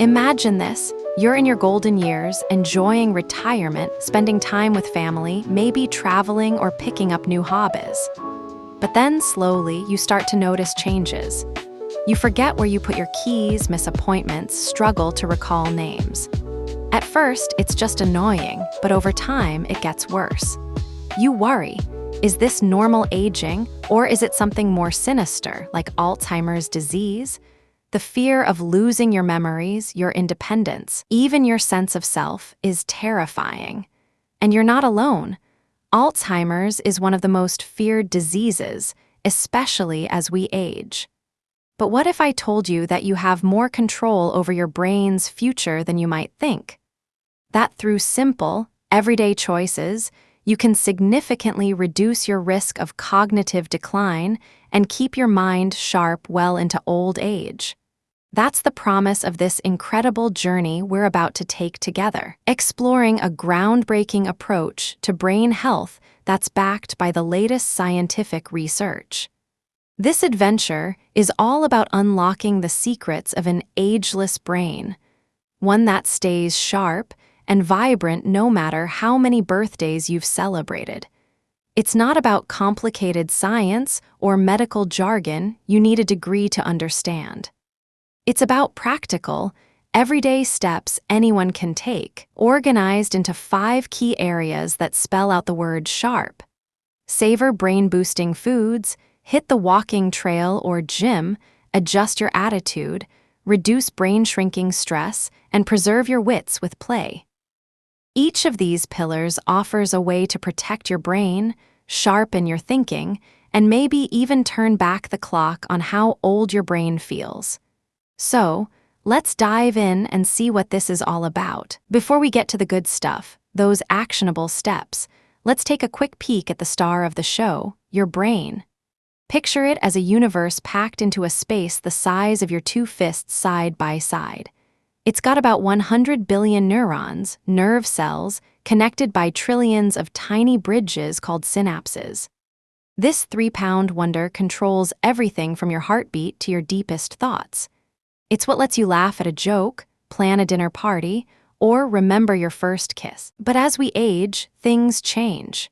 Imagine this. You're in your golden years, enjoying retirement, spending time with family, maybe traveling or picking up new hobbies. But then slowly, you start to notice changes. You forget where you put your keys, miss appointments, struggle to recall names. At first, it's just annoying, but over time, it gets worse. You worry. Is this normal aging, or is it something more sinister, like Alzheimer's disease? The fear of losing your memories, your independence, even your sense of self is terrifying. And you're not alone. Alzheimer's is one of the most feared diseases, especially as we age. But what if I told you that you have more control over your brain's future than you might think? That through simple, everyday choices, you can significantly reduce your risk of cognitive decline and keep your mind sharp well into old age. That's the promise of this incredible journey we're about to take together, exploring a groundbreaking approach to brain health that's backed by the latest scientific research. This adventure is all about unlocking the secrets of an ageless brain, one that stays sharp and vibrant no matter how many birthdays you've celebrated. It's not about complicated science or medical jargon you need a degree to understand. It's about practical, everyday steps anyone can take, organized into 5 key areas that spell out the word sharp. Savor brain-boosting foods, hit the walking trail or gym, adjust your attitude, reduce brain-shrinking stress, and preserve your wits with play. Each of these pillars offers a way to protect your brain, sharpen your thinking, and maybe even turn back the clock on how old your brain feels. So, let's dive in and see what this is all about. Before we get to the good stuff, those actionable steps, let's take a quick peek at the star of the show, your brain. Picture it as a universe packed into a space the size of your 2 fists side by side. It's got about 100 billion neurons, nerve cells, connected by trillions of tiny bridges called synapses. This 3-pound wonder controls everything from your heartbeat to your deepest thoughts. It's what lets you laugh at a joke, plan a dinner party, or remember your first kiss. But as we age, things change.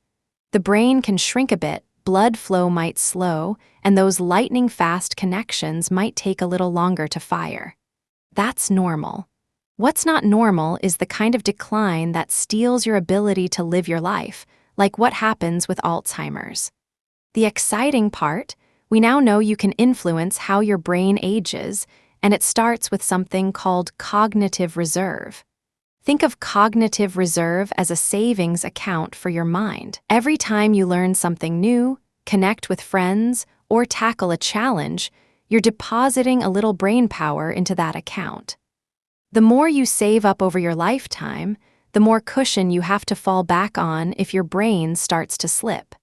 The brain can shrink a bit, blood flow might slow, and those lightning-fast connections might take a little longer to fire. That's normal. What's not normal is the kind of decline that steals your ability to live your life, like what happens with Alzheimer's. The exciting part, we now know you can influence how your brain ages, and it starts with something called cognitive reserve. Think of cognitive reserve as a savings account for your mind. Every time you learn something new, connect with friends, or tackle a challenge, you're depositing a little brain power into that account. The more you save up over your lifetime, the more cushion you have to fall back on if your brain starts to slip.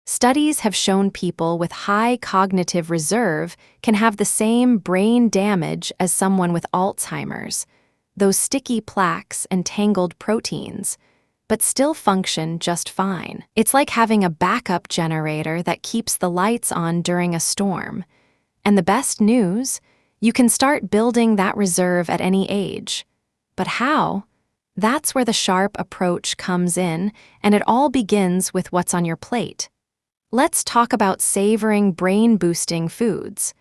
Studies have shown people with high cognitive reserve can have the same brain damage as someone with Alzheimer's, those sticky plaques and tangled proteins, but still function just fine. It's like having a backup generator that keeps the lights on during a storm. And the best news? You can start building that reserve at any age. But how? That's where the sharp approach comes in, and it all begins with what's on your plate. Let's talk about savoring brain-boosting foods.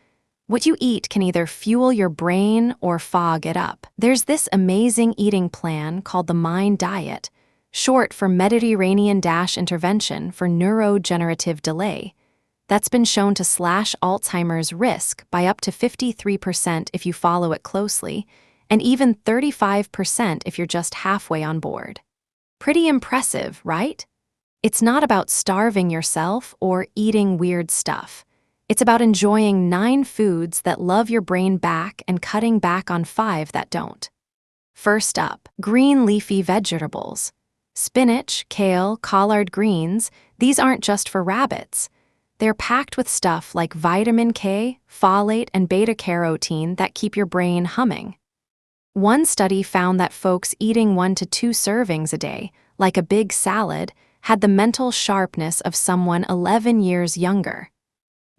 What you eat can either fuel your brain or fog it up. There's this amazing eating plan called the MIND diet, short for Mediterranean-intervention for neurodegenerative delay, that's been shown to slash Alzheimer's risk by up to 53% if you follow it closely, and even 35% if you're just halfway on board. Pretty impressive, right? It's not about starving yourself or eating weird stuff. It's about enjoying 9 foods that love your brain back and cutting back on 5 that don't. First up, green leafy vegetables. Spinach, kale, collard greens, these aren't just for rabbits. They're packed with stuff like vitamin K, folate, and beta-carotene that keep your brain humming. One study found that folks eating 1 to 2 servings a day, like a big salad, had the mental sharpness of someone 11 years younger.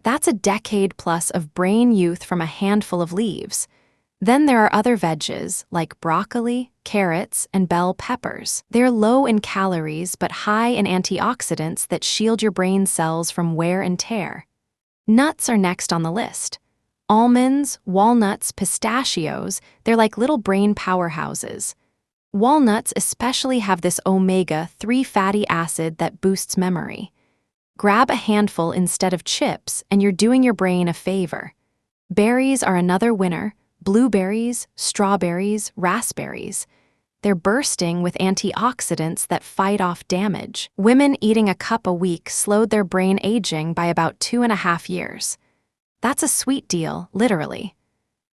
That's a decade plus of brain youth from a handful of leaves. Then there are other veggies like broccoli, carrots, and bell peppers. They're low in calories but high in antioxidants that shield your brain cells from wear and tear. Nuts are next on the list. Almonds, walnuts, pistachios, they're like little brain powerhouses. Walnuts especially have this omega-3 fatty acid that boosts memory. Grab a handful instead of chips and you're doing your brain a favor. Berries are another winner. Blueberries, strawberries, raspberries. They're bursting with antioxidants that fight off damage. Women eating a cup a week slowed their brain aging by about 2.5 years. That's a sweet deal, literally.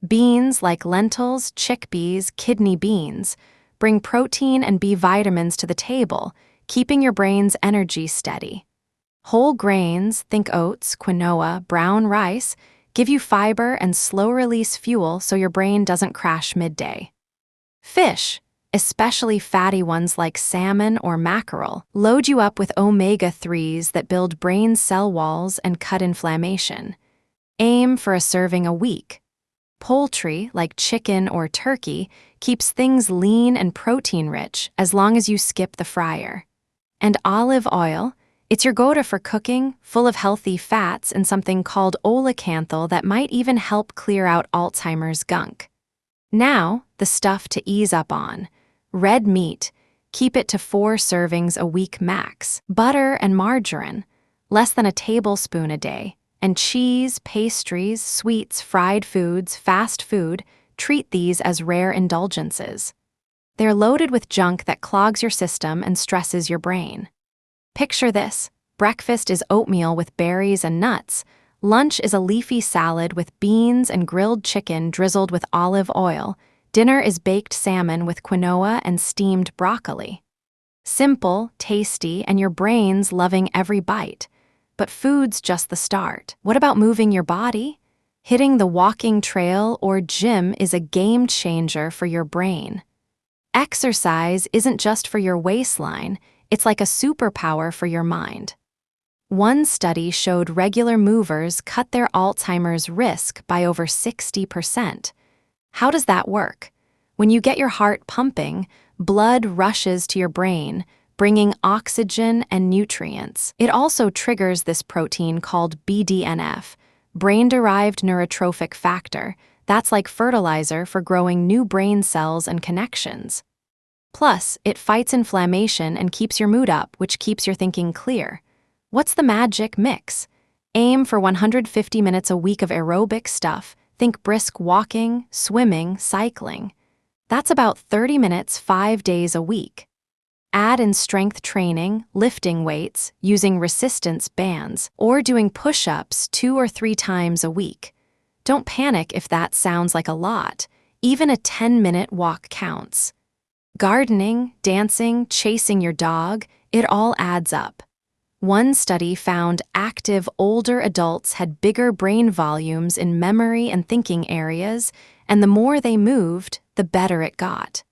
Beans like lentils, chickpeas, kidney beans bring protein and B vitamins to the table, keeping your brain's energy steady. Whole grains, think oats, quinoa, brown rice, give you fiber and slow-release fuel so your brain doesn't crash midday. Fish, especially fatty ones like salmon or mackerel, load you up with omega-3s that build brain cell walls and cut inflammation. Aim for a serving a week. Poultry, like chicken or turkey, keeps things lean and protein-rich as long as you skip the fryer. And olive oil, it's your go-to for cooking, full of healthy fats and something called oleocanthal that might even help clear out Alzheimer's gunk. Now, the stuff to ease up on. Red meat, keep it to 4 servings a week max. Butter and margarine, less than a tablespoon a day. And cheese, pastries, sweets, fried foods, fast food, treat these as rare indulgences. They're loaded with junk that clogs your system and stresses your brain. Picture this. Breakfast is oatmeal with berries and nuts. Lunch is a leafy salad with beans and grilled chicken drizzled with olive oil. Dinner is baked salmon with quinoa and steamed broccoli. Simple, tasty, and your brain's loving every bite. But food's just the start. What about moving your body? Hitting the walking trail or gym is a game changer for your brain. Exercise isn't just for your waistline, it's like a superpower for your mind. One study showed regular movers cut their Alzheimer's risk by over 60%. How does that work? When you get your heart pumping, blood rushes to your brain, bringing oxygen and nutrients. It also triggers this protein called BDNF, brain-derived neurotrophic factor. That's like fertilizer for growing new brain cells and connections. Plus, it fights inflammation and keeps your mood up, which keeps your thinking clear. What's the magic mix? Aim for 150 minutes a week of aerobic stuff. Think brisk walking, swimming, cycling. That's about 30 minutes 5 days a week. Add in strength training, lifting weights, using resistance bands, or doing push-ups 2 or 3 times a week. Don't panic if that sounds like a lot. Even a 10-minute walk counts. Gardening, dancing, chasing your dog, it all adds up. One study found active older adults had bigger brain volumes in memory and thinking areas, and the more they moved, the better it got.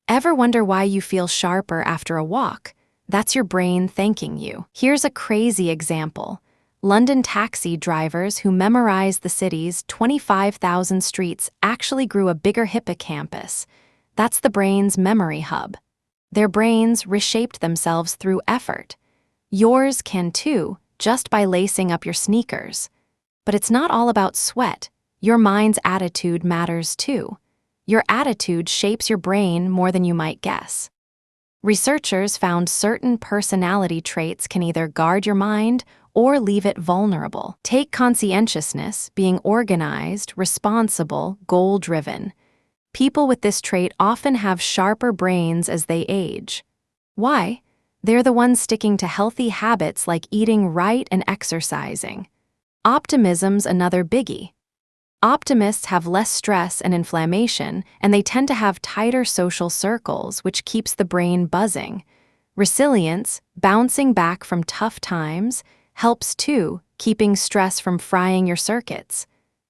Ever wonder why you feel sharper after a walk? That's your brain thanking you. Here's a crazy example. London taxi drivers who memorized the city's 25,000 streets actually grew a bigger hippocampus. That's the brain's memory hub. Their brains reshaped themselves through effort. Yours can too, just by lacing up your sneakers. But it's not all about sweat. Your mind's attitude matters too. Your attitude shapes your brain more than you might guess. Researchers found certain personality traits can either guard your mind or leave it vulnerable. Take conscientiousness, being organized, responsible, goal-driven. People with this trait often have sharper brains as they age. Why? They're the ones sticking to healthy habits like eating right and exercising. Optimism's another biggie. Optimists have less stress and inflammation, and they tend to have tighter social circles, which keeps the brain buzzing. Resilience, bouncing back from tough times, helps too, keeping stress from frying your circuits.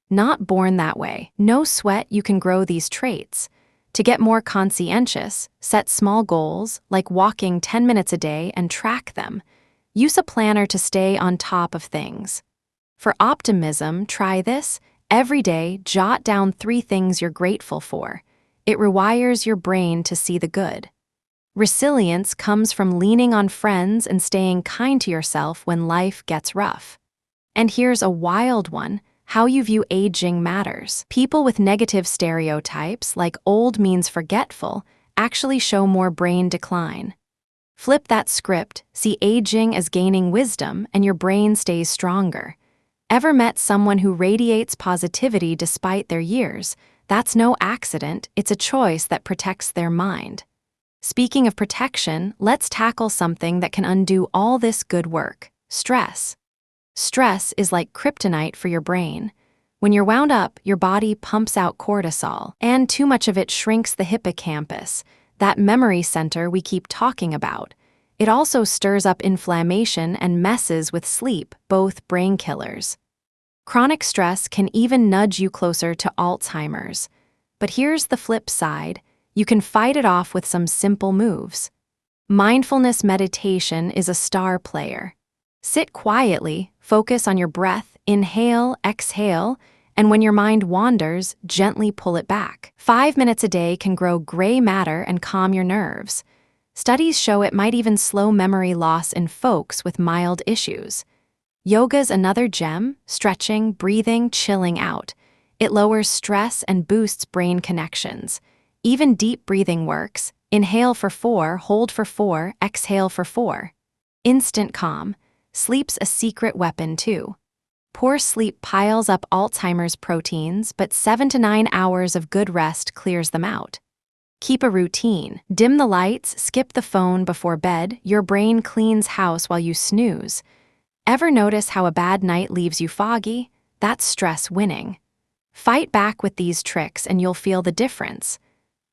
Not born that way. No sweat, you can grow these traits. To get more conscientious, set small goals, like walking 10 minutes a day, and track them. Use a planner to stay on top of things. For optimism, try this. Every day, jot down 3 things you're grateful for. It rewires your brain to see the good. Resilience comes from leaning on friends and staying kind to yourself when life gets rough. And here's a wild one: how you view aging matters. People with negative stereotypes, like old means forgetful, actually show more brain decline. Flip that script, see aging as gaining wisdom, and your brain stays stronger. Ever met someone who radiates positivity despite their years? That's no accident, it's a choice that protects their mind. Speaking of protection, let's tackle something that can undo all this good work: stress. Stress is like kryptonite for your brain. When you're wound up, your body pumps out cortisol, and too much of it shrinks the hippocampus, that memory center we keep talking about. It also stirs up inflammation and messes with sleep, both brain killers. Chronic stress can even nudge you closer to Alzheimer's. But here's the flip side: you can fight it off with some simple moves. Mindfulness meditation is a star player. Sit quietly, focus on your breath, inhale, exhale, and when your mind wanders, gently pull it back. 5 minutes a day can grow gray matter and calm your nerves. Studies show it might even slow memory loss in folks with mild issues. Yoga's another gem: stretching, breathing, chilling out. It lowers stress and boosts brain connections. Even deep breathing works. Inhale for 4, hold for 4, exhale for 4. Instant calm. Sleep's a secret weapon too. Poor sleep piles up Alzheimer's proteins, but 7 to 9 hours of good rest clears them out. Keep a routine. Dim the lights, skip the phone before bed. Your brain cleans house while you snooze. Ever notice how a bad night leaves you foggy? That's stress winning. Fight back with these tricks and you'll feel the difference.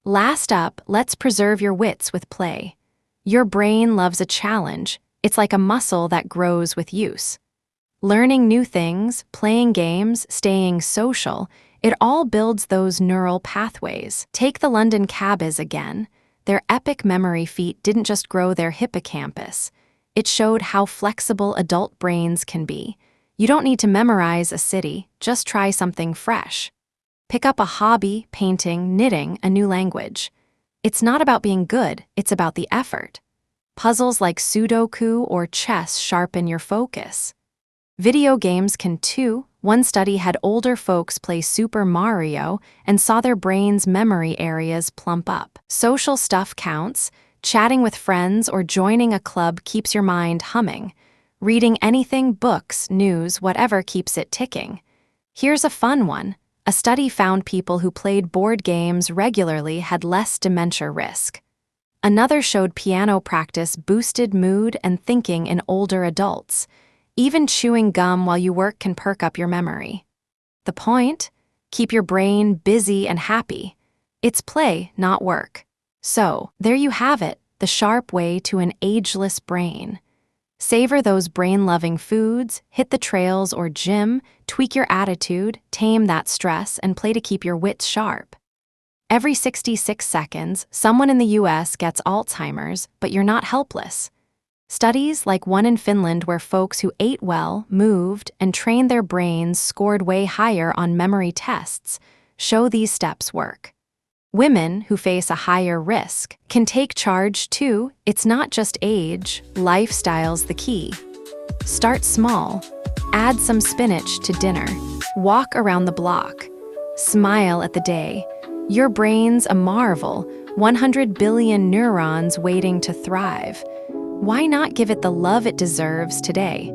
Last up, let's preserve your wits with play. Your brain loves a challenge. It's like a muscle that grows with use. Learning new things, playing games, staying social, it all builds those neural pathways. Take the London cabbies again. Their epic memory feat didn't just grow their hippocampus. It showed how flexible adult brains can be. You don't need to memorize a city, just try something fresh. Pick up a hobby, painting, knitting, a new language. It's not about being good, it's about the effort. Puzzles like Sudoku or chess sharpen your focus. Video games can too. One study had older folks play Super Mario and saw their brains' memory areas plump up. Social stuff counts. Chatting with friends or joining a club keeps your mind humming. Reading anything, books, news, whatever keeps it ticking. Here's a fun one. A study found people who played board games regularly had less dementia risk. Another showed piano practice boosted mood and thinking in older adults. Even chewing gum while you work can perk up your memory. The point? Keep your brain busy and happy. It's play, not work. So, there you have it, the sharp way to an ageless brain. Savor those brain-loving foods, hit the trails or gym, tweak your attitude, tame that stress, and play to keep your wits sharp. Every 66 seconds, someone in the US gets Alzheimer's, but you're not helpless. Studies, like one in Finland where folks who ate well, moved, and trained their brains scored way higher on memory tests, show these steps work. Women who face a higher risk can take charge too. It's not just age, lifestyle's the key. Start small. Add some spinach to dinner. Walk around the block. Smile at the day. Your brain's a marvel, 100 billion neurons waiting to thrive. Why not give it the love it deserves today?